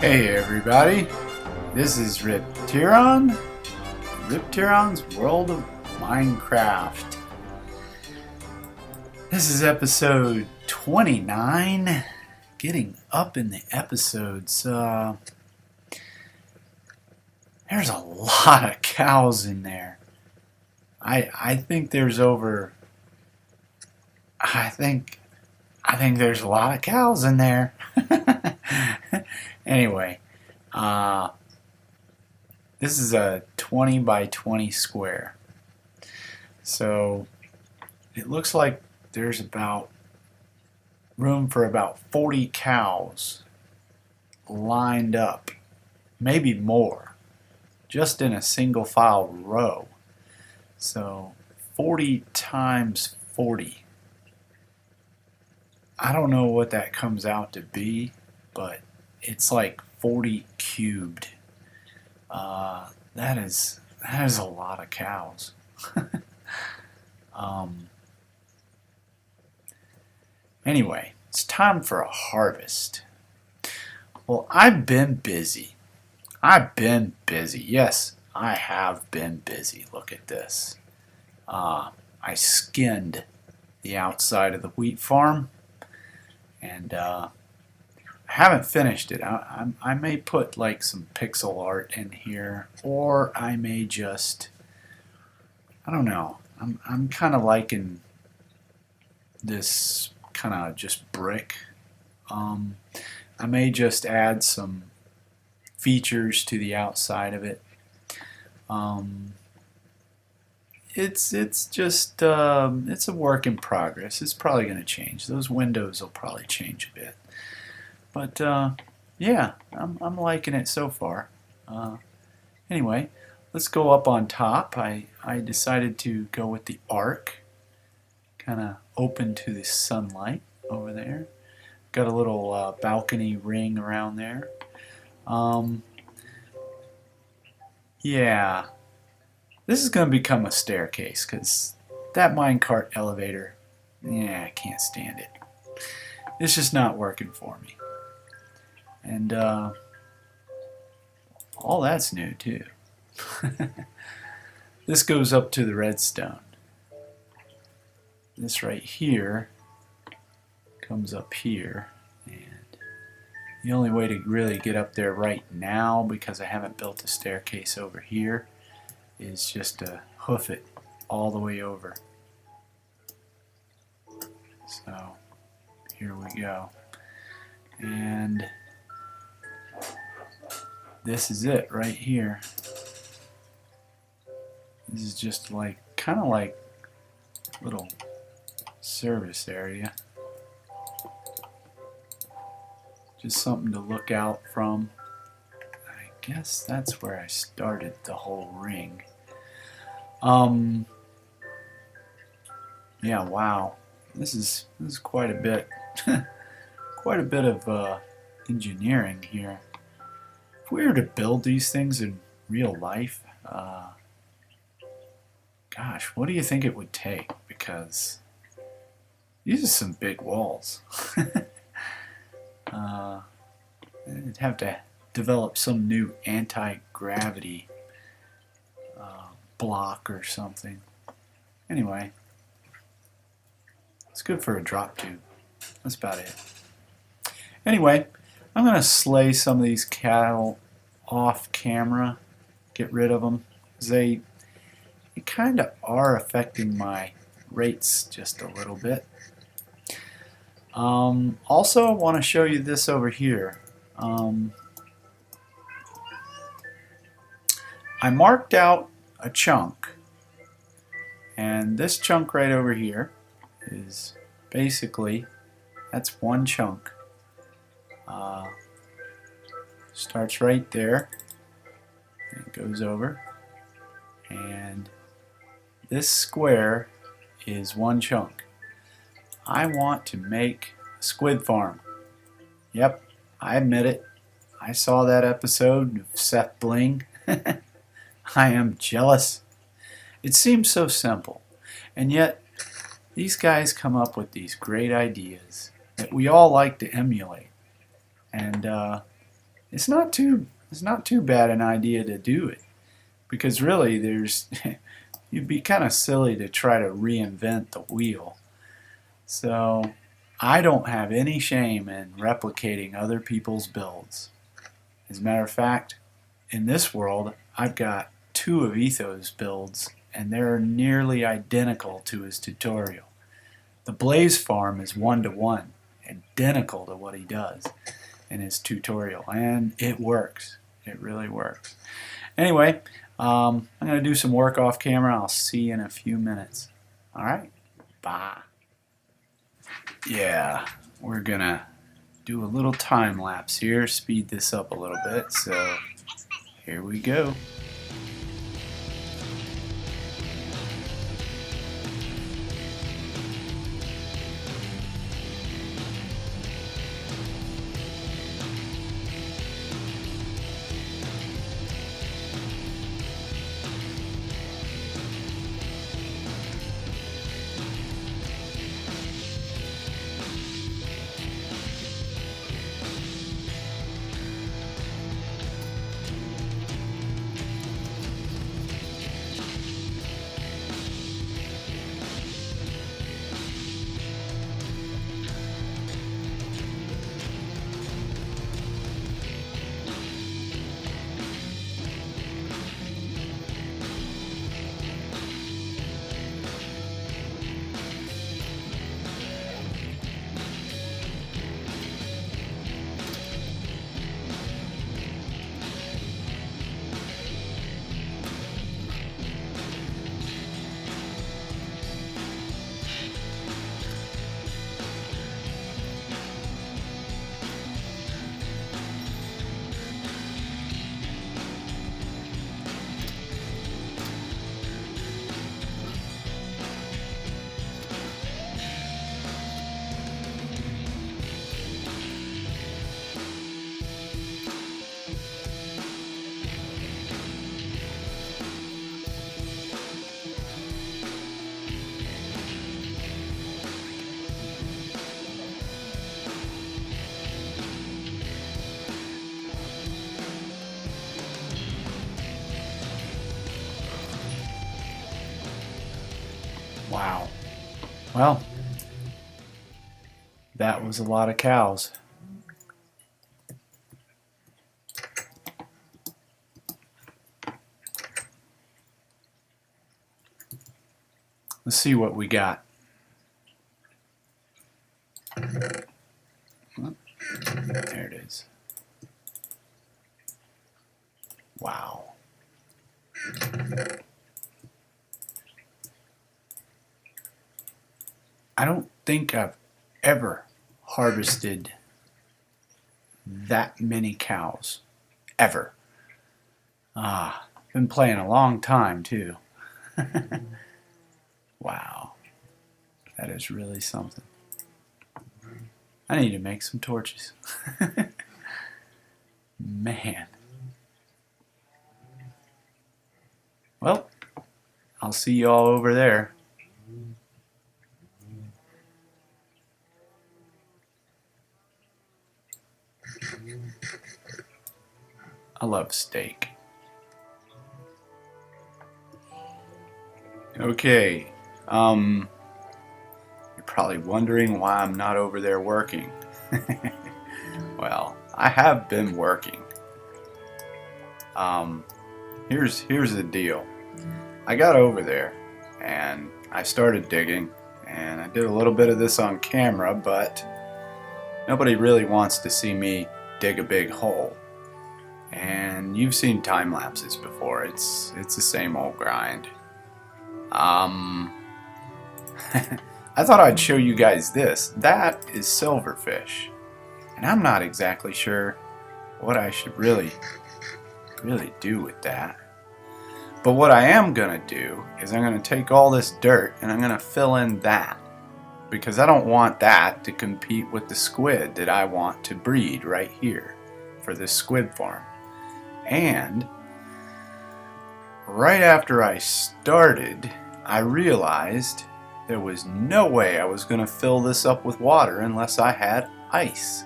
Hey everybody, this is Riptieron, Riptieron's World of Minecraft. This is episode 29, getting up in the episodes. There's a lot of cows in there. I think there's over, I think there's a lot of cows in there. Anyway, this is a 20 by 20 square. So it looks like there's about room for about 40 cows lined up, maybe more, just in a single file row. So 40 times 40. I don't know what that comes out to be, but it's like 40 cubed. That is a lot of cows. Anyway, it's time for a harvest. Well, I've been busy. Yes, I have been busy. Look at this. I skinned the outside of the wheat farm, and I haven't finished it. I may put like some pixel art in here, or I may just, I don't know. I'm kind of liking this kind of just brick. I may just add some features to the outside of it. It's just it's a work in progress. It's probably going to change. Those windows will probably change a bit. But yeah, I'm liking it so far. Anyway, let's go up on top. I decided to go with the arc, kind of open to the sunlight over there. Got a little balcony ring around there. Yeah, this is going to become a staircase because that minecart elevator, yeah, I can't stand it. It's just not working for me. And all that's new too. This goes up to the redstone. This right here comes up here, and the only way to really get up there right now, because I haven't built a staircase over here, is just to hoof it all the way over. So here we go. And this is it right here. This is just like, kind of like a little service area. Just something to look out from. I guess that's where I started the whole ring. Yeah, wow. This is quite a bit. Quite a bit of engineering here. If we were to build these things in real life, gosh, what do you think it would take? Because these are some big walls. I'd have to develop some new anti-gravity block or something. Anyway, it's good for a drop tube. That's about it. Anyway, I'm going to slay some of these cattle off camera, get rid of them. They kind of are affecting my rates just a little bit. Also, I want to show you this over here. I marked out a chunk, and this chunk right over here is basically, that's one chunk. Starts right there, and it goes over, and this square is one chunk. I want to make a squid farm. Yep, I admit it. I saw that episode of Seth Bling. I am jealous. It seems so simple, and yet these guys come up with these great ideas that we all like to emulate. And it's not too bad an idea to do it, because really there's you'd be kind of silly to try to reinvent the wheel. So I don't have any shame in replicating other people's builds. As a matter of fact, in this world I've got 2 of Etho's builds and they're nearly identical to his tutorial. The Blaze Farm is 1-to-1, identical to what he does in his tutorial, and it works. It really works. Anyway, I'm going to do some work off camera. I'll see you in a few minutes. Alright, bye. Yeah, we're going to do a little time lapse here, speed this up a little bit, so here we go. Wow. Well, that was a lot of cows. Let's see what we got. There it is. Wow. I don't think I've ever harvested that many cows. Ever. Been playing a long time too. Wow. That is really something. I need to make some torches. Man. Well, I'll see you all over there. I love steak. Okay, you're probably wondering why I'm not over there working. Well, I have been working. Here's the deal. I got over there and I started digging, and I did a little bit of this on camera, but nobody really wants to see me dig a big hole. And you've seen time lapses before. It's the same old grind. I thought I'd show you guys this. That is silverfish, and I'm not exactly sure what I should really do with that. But what I am gonna do is I'm gonna take all this dirt and I'm gonna fill in that, because I don't want that to compete with the squid that I want to breed right here for this squid farm. And right after I started, I realized there was no way I was going to fill this up with water unless I had ice.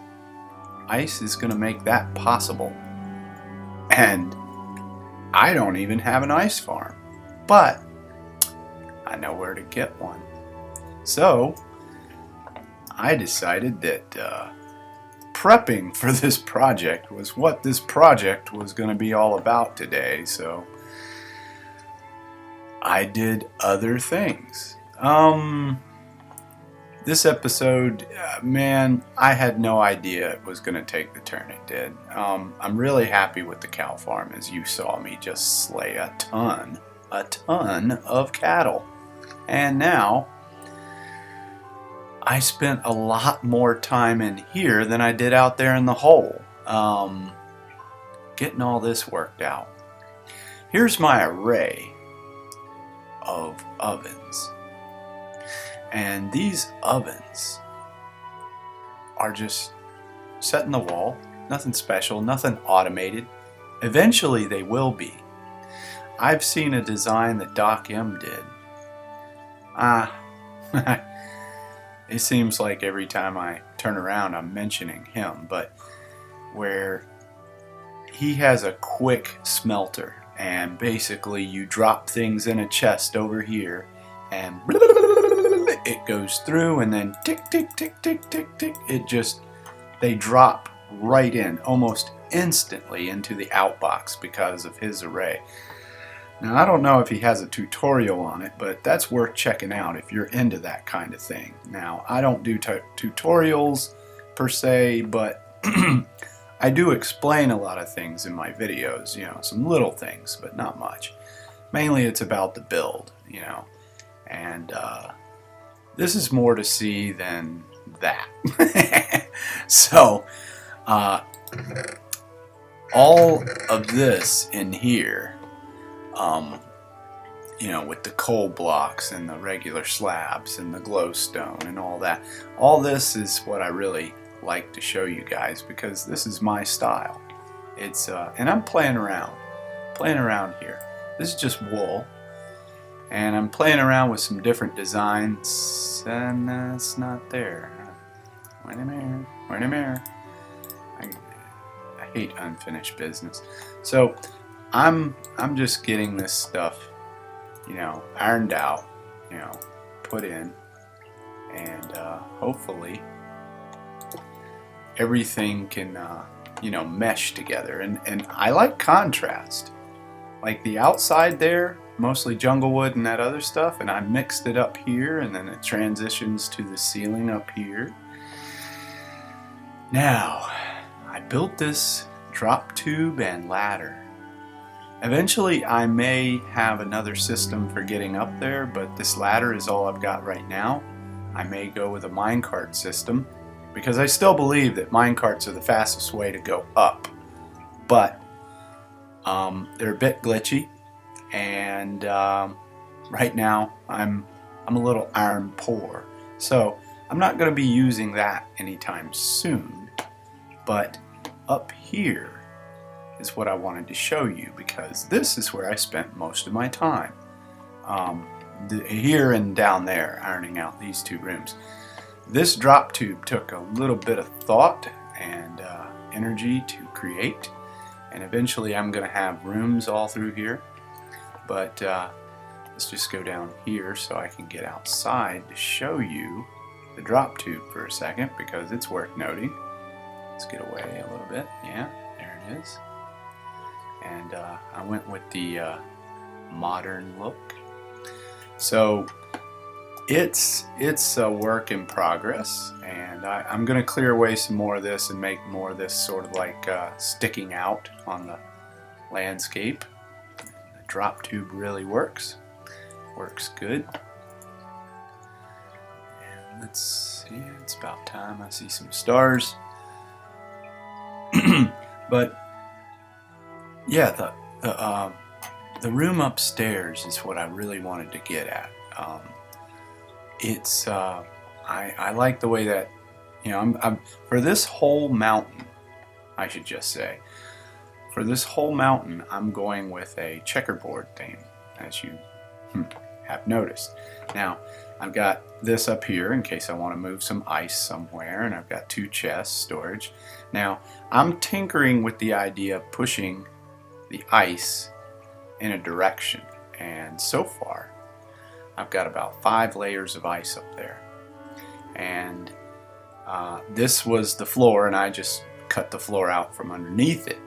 ice is going to make that possible. And I don't even have an ice farm, but I know where to get one. So I decided that prepping for this project was what this project was going to be all about today. So I did other things. This episode, man, I had no idea it was going to take the turn it did. I'm really happy with the cow farm, as you saw me just slay a ton of cattle. And now, I spent a lot more time in here than I did out there in the hole, getting all this worked out. Here's my array of ovens. And these ovens are just set in the wall, nothing special, nothing automated. Eventually they will be. I've seen a design that Doc M did. It seems like every time I turn around I'm mentioning him, but where he has a quick smelter, and basically you drop things in a chest over here and it goes through, and then tick, tick, tick, tick, tick, tick. They drop right in, almost instantly into the outbox because of his array. Now, I don't know if he has a tutorial on it, but that's worth checking out if you're into that kind of thing. Now, I don't do tutorials per se, but I do explain a lot of things in my videos, you know, some little things, but not much. Mainly it's about the build, you know, and this is more to see than that. So, all of this in here, you know, with the coal blocks and the regular slabs and the glowstone and all that, all this is what I really like to show you guys, because this is my style. It's and I'm playing around here. This is just wool. And I'm playing around with some different designs, and it's not there. Wait a minute. I hate unfinished business. So I'm just getting this stuff, you know, ironed out, you know, put in, and hopefully everything can you know, mesh together. And I like contrast. Like the outside there, mostly jungle wood and that other stuff, and I mixed it up here, and then it transitions to the ceiling up here. Now, I built this drop tube and ladder. Eventually I may have another system for getting up there, but this ladder is all I've got right now. I may go with a minecart system, because I still believe that minecarts are the fastest way to go up. But they're a bit glitchy, and right now I'm a little iron poor, so I'm not going to be using that anytime soon. But up here is what I wanted to show you, because this is where I spent most of my time, here and down there, ironing out these two rooms. This drop tube took a little bit of thought and energy to create, and eventually I'm going to have rooms all through here. But let's just go down here so I can get outside to show you the drop tube for a second, because it's worth noting. Let's get away a little bit. Yeah, there it is. And I went with the modern look. So it's a work in progress, and I'm going to clear away some more of this and make more of this sort of like sticking out on the landscape. The drop tube really works good. And let's see, it's about time. I see some stars. But yeah, the room upstairs is what I really wanted to get at. It's I like the way that, you know, I'm for this whole mountain, I should just say, for this whole mountain I'm going with a checkerboard theme, as you have noticed. Now, I've got this up here in case I want to move some ice somewhere, and I've got 2 chests storage. Now, I'm tinkering with the idea of pushing the ice in a direction, and so far I've got about 5 layers of ice up there. And this was the floor, and I just cut the floor out from underneath it.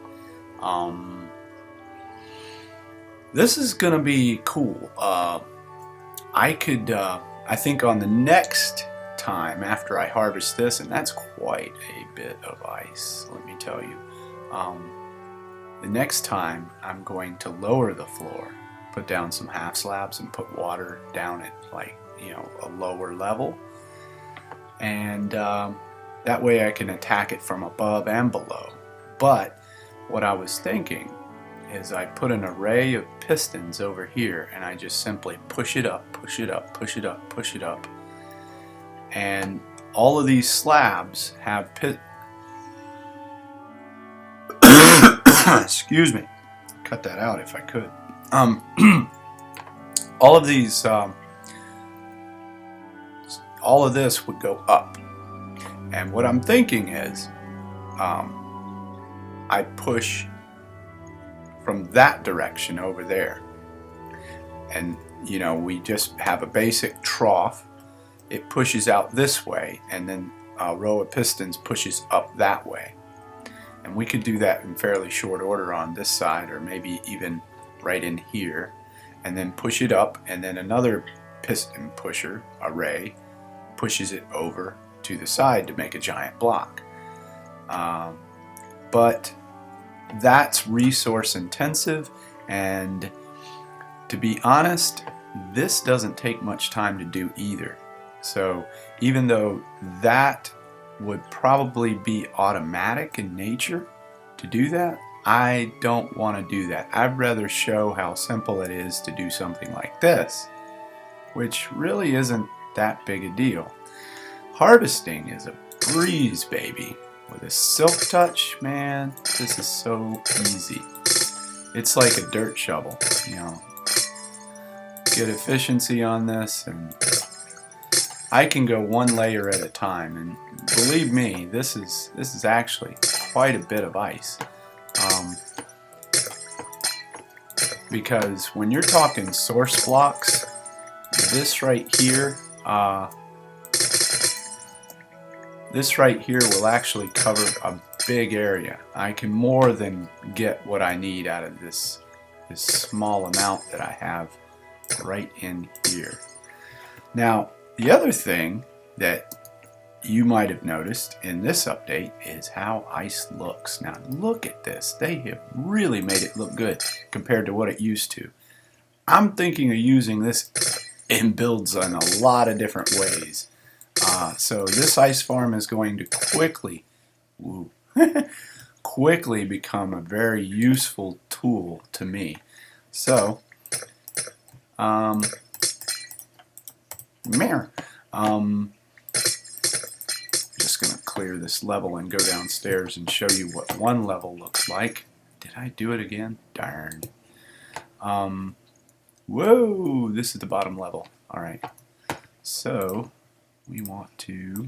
This is gonna be cool. I think on the next time after I harvest this, and that's quite a bit of ice, let me tell you. The next time I'm going to lower the floor, put down some half slabs and put water down at, like, you know, a lower level, and that way I can attack it from above and below. But what I was thinking is I put an array of pistons over here, and I just simply push it up, push it up, push it up, push it up, and all of these slabs have excuse me, cut that out if I could. All of these, all of this would go up, and what I'm thinking is, I push from that direction over there, and you know, we just have a basic trough. It pushes out this way, and then a row of pistons pushes up that way, and we could do that in fairly short order on this side, or maybe even right in here, and then push it up, and then another piston pusher array pushes it over to the side to make a giant block. But that's resource intensive, and to be honest, this doesn't take much time to do either. So even though that would probably be automatic in nature to do that, I don't want to do that. I'd rather show how simple it is to do something like this, which really isn't that big a deal. Harvesting is a breeze, baby. With a silk touch, man, this is so easy. It's like a dirt shovel, you know. Get efficiency on this, and I can go 1 layer at a time, and believe me, this is actually quite a bit of ice. Because when you're talking source blocks, this right here will actually cover a big area. I can more than get what I need out of this small amount that I have right in here. Now, the other thing that you might have noticed in this update is how ice looks. Now look at this. They have really made it look good compared to what it used to. I'm thinking of using this in builds in a lot of different ways. So this ice farm is going to quickly become a very useful tool to me. So just gonna clear this level and go downstairs and show you what 1 level looks like. Did I do it again? Darn. Whoa, this is the bottom level. Alright, so we want to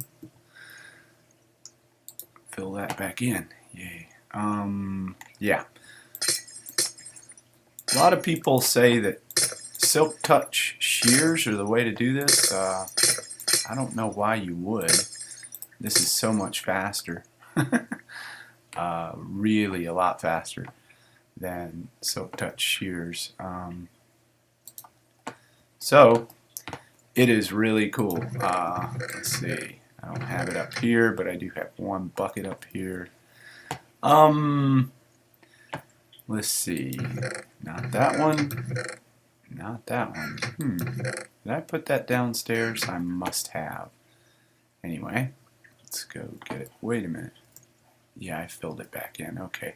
fill that back in. Yay. Yeah. A lot of people say that silk touch shears are the way to do this. I don't know why you would. This is so much faster. Really a lot faster than silk touch shears. So it is really cool. Let's see. I don't have it up here, but I do have 1 bucket up here. Let's see. Not that one. Not that one. Did I put that downstairs? I must have. Anyway, let's go get it. Wait a minute. Yeah, I filled it back in. Okay.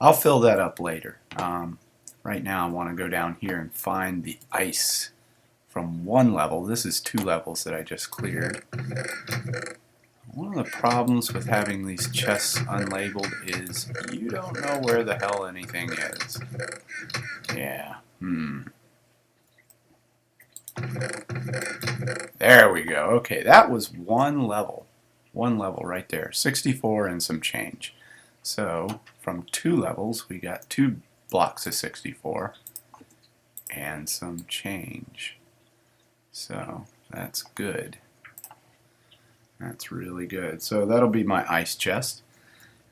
I'll fill that up later. Right now I want to go down here and find the ice from 1 level. This is 2 levels that I just cleared. One of the problems with having these chests unlabeled is you don't know where the hell anything is. Yeah. There we go. Okay, that was one level. One level right there. 64 and some change. So from 2 levels, we got 2 blocks of 64 and some change. So that's good. That's really good. So that'll be my ice chest.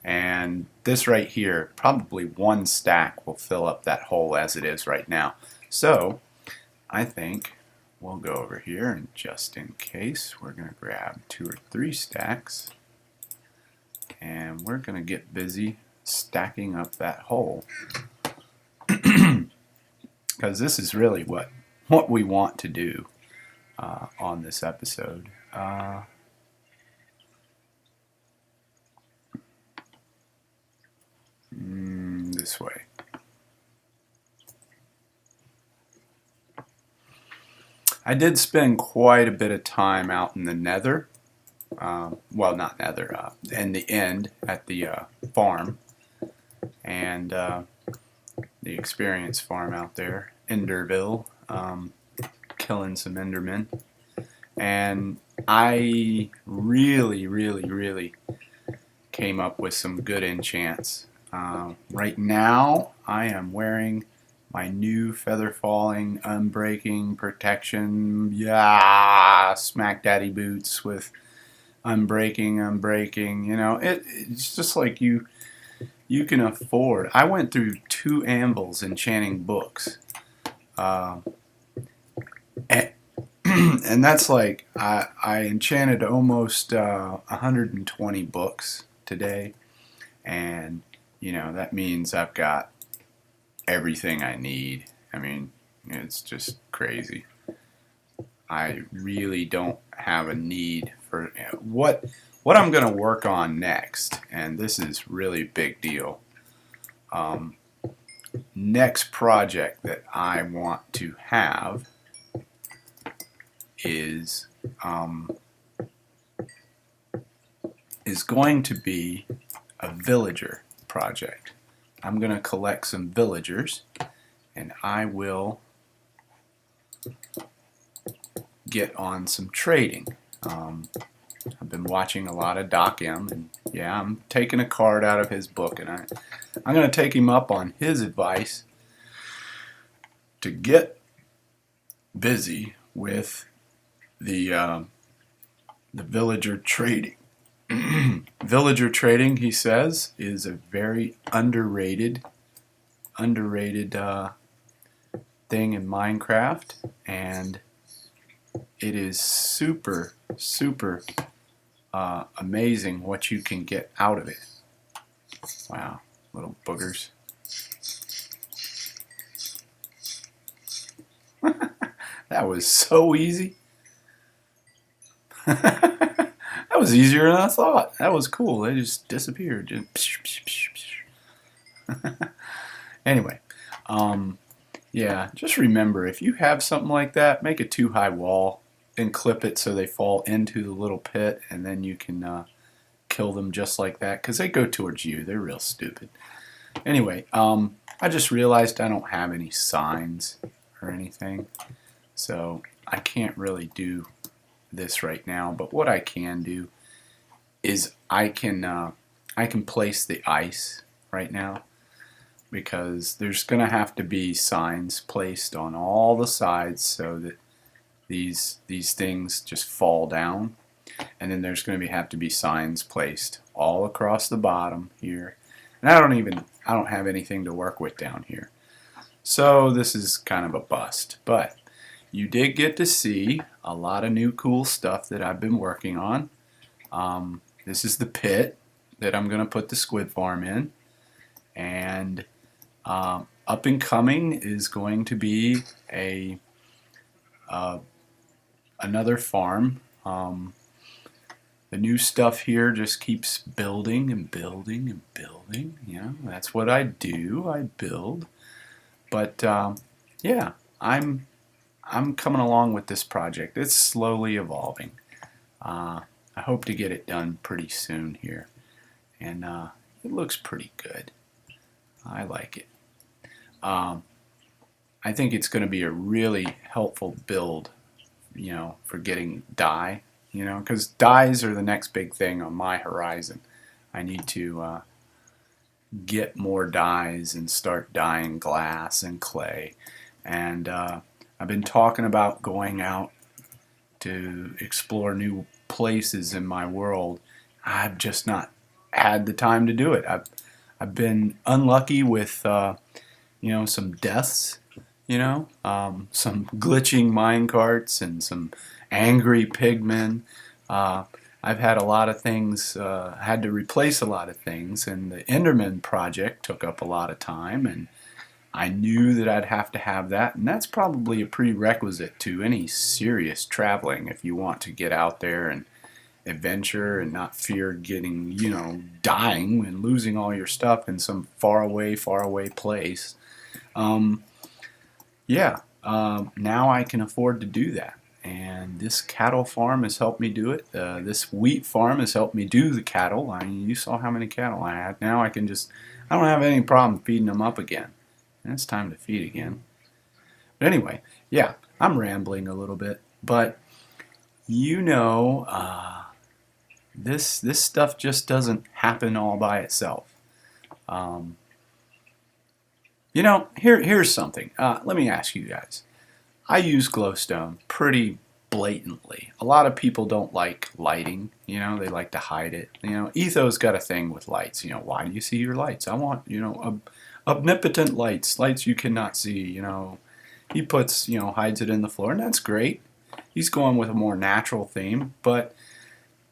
And this right here, probably 1 stack will fill up that hole as it is right now. So I think we'll go over here, and just in case, we're going to grab 2 or 3 stacks, and we're going to get busy stacking up that hole. Because this is really what we want to do on this episode. This way. I did spend quite a bit of time out in the nether. Well, not nether, in the end at the farm. And the experience farm out there, Enderville, killing some Endermen. And I really came up with some good enchants. Right now, I am wearing my new feather falling, unbreaking, protection, smack daddy boots with unbreaking. You know, it's just like you can afford. I went through 2 anvils enchanting books. And that's like, I enchanted almost 120 books today. And, you know, that means I've got everything I need. I mean, it's just crazy. I really don't have a need for what I'm going to work on next, and this is really a big deal. Next project that I want to have is going to be a villager project. I'm going to collect some villagers, and I will get on some trading. I've been watching a lot of Doc M, and yeah, I'm taking a card out of his book, and I'm going to take him up on his advice to get busy with the villager trading. Villager trading, he says, is a very underrated thing in Minecraft, and it is super amazing what you can get out of it. Wow, little boogers. That was so easy. That was easier than I thought. That was cool. They just disappeared. Anyway, yeah, just remember, if you have something like that, make a 2-high wall and clip it so they fall into the little pit, and then you can kill them just like that, because they go towards you. They're real stupid. Anyway, I just realized I don't have any signs or anything, so I can't really do this right now. But what I can do is I can place the ice right now, because there's going to have to be signs placed on all the sides so that these things just fall down, and then there's going to have to be signs placed all across the bottom here. And I don't have anything to work with down here, so this is kind of a bust. But you did get to see a lot of new cool stuff that I've been working on. This is the pit that I'm going to put the Squid Farm in, and up and coming is going to be another farm. The new stuff here just keeps building and building and building. Yeah, that's what I do. I build. But yeah, I'm coming along with this project. It's slowly evolving. I hope to get it done pretty soon here, and it looks pretty good. I like it. I think it's going to be a really helpful build for getting dye, because dyes are the next big thing on my horizon. I need to get more dyes and start dyeing glass and clay. And I've been talking about going out to explore new places in my world. I've just not had the time to do it. I've been unlucky with some deaths, some glitching minecarts and some angry pigmen. I've had a lot of things, had to replace a lot of things, and the Enderman project took up a lot of time, and I knew that I'd have to have that, and that's probably a prerequisite to any serious traveling if you want to get out there and adventure and not fear getting, dying and losing all your stuff in some far away place. Now I can afford to do that. And this cattle farm has helped me do it. This wheat farm has helped me do the cattle. I mean, you saw how many cattle I had. Now I don't have any problem feeding them up again. And it's time to feed again. But anyway, yeah, I'm rambling a little bit. But, this stuff just doesn't happen all by itself. Here's something. Let me ask you guys. I use glowstone pretty blatantly. A lot of people don't like lighting, they like to hide it. Etho's got a thing with lights. Why do you see your lights? I want, omnipotent lights you cannot see. He puts, hides it in the floor, and that's great. He's going with a more natural theme, but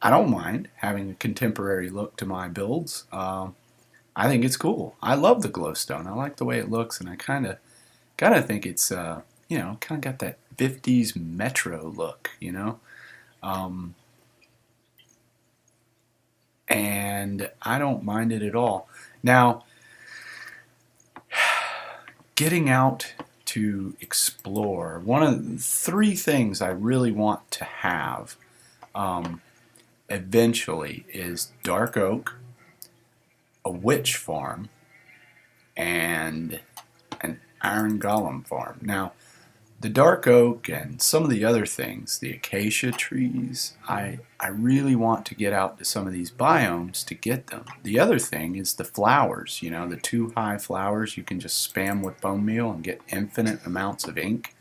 I don't mind having a contemporary look to my builds. I think it's cool. I love the glowstone. I like the way it looks, and I kind of think it's kind of got that 50s metro look, and I don't mind it at all. Now, getting out to explore, one of the 3 things I really want to have eventually is dark oak, a witch farm, and an iron golem farm. Now, the dark oak and some of the other things, the acacia trees, I really want to get out to some of these biomes to get them. The other thing is the flowers, the 2 high flowers you can just spam with bone meal and get infinite amounts of ink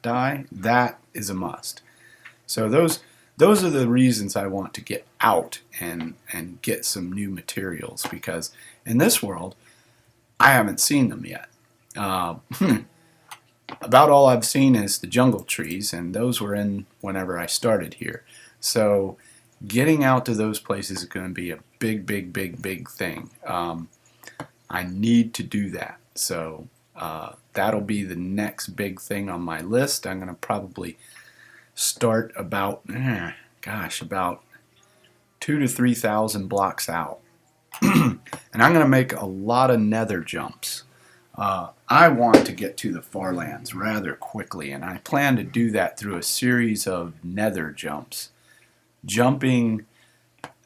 dye. That is a must. So those are the reasons I want to get out and get some new materials, because in this world I haven't seen them yet. About all I've seen is the jungle trees, and those were in whenever I started here. So getting out to those places is going to be a big thing. I need to do that. So that'll be the next big thing on my list. I'm going to probably start about 2,000 to 3,000 blocks out. And I'm going to make a lot of nether jumps. I want to get to the far lands rather quickly, and I plan to do that through a series of nether jumps. Jumping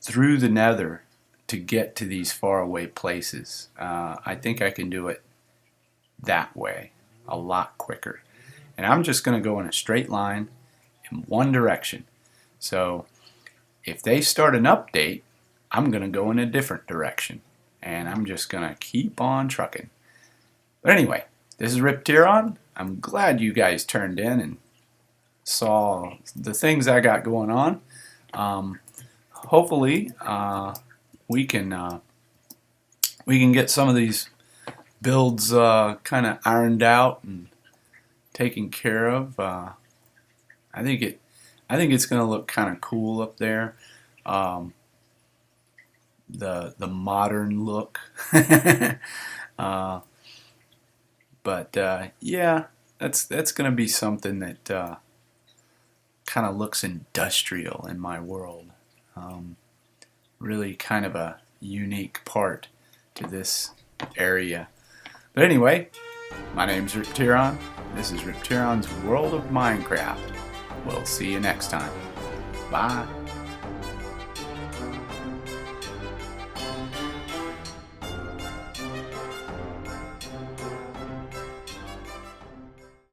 through the nether to get to these faraway places. I think I can do it that way a lot quicker. And I'm just going to go in a straight line in one direction. So if they start an update, I'm going to go in a different direction. And I'm just going to keep on trucking. But anyway, this is Riptieron. I'm glad you guys turned in and saw the things I got going on. Hopefully we can get some of these builds kind of ironed out and taken care of. I think it's going to look kind of cool up there. The modern look. But yeah, that's going to be something that kind of looks industrial in my world. Really kind of a unique part to this area. But anyway, my name's Riptieron. This is Riptieron's World of Minecraft. We'll see you next time. Bye.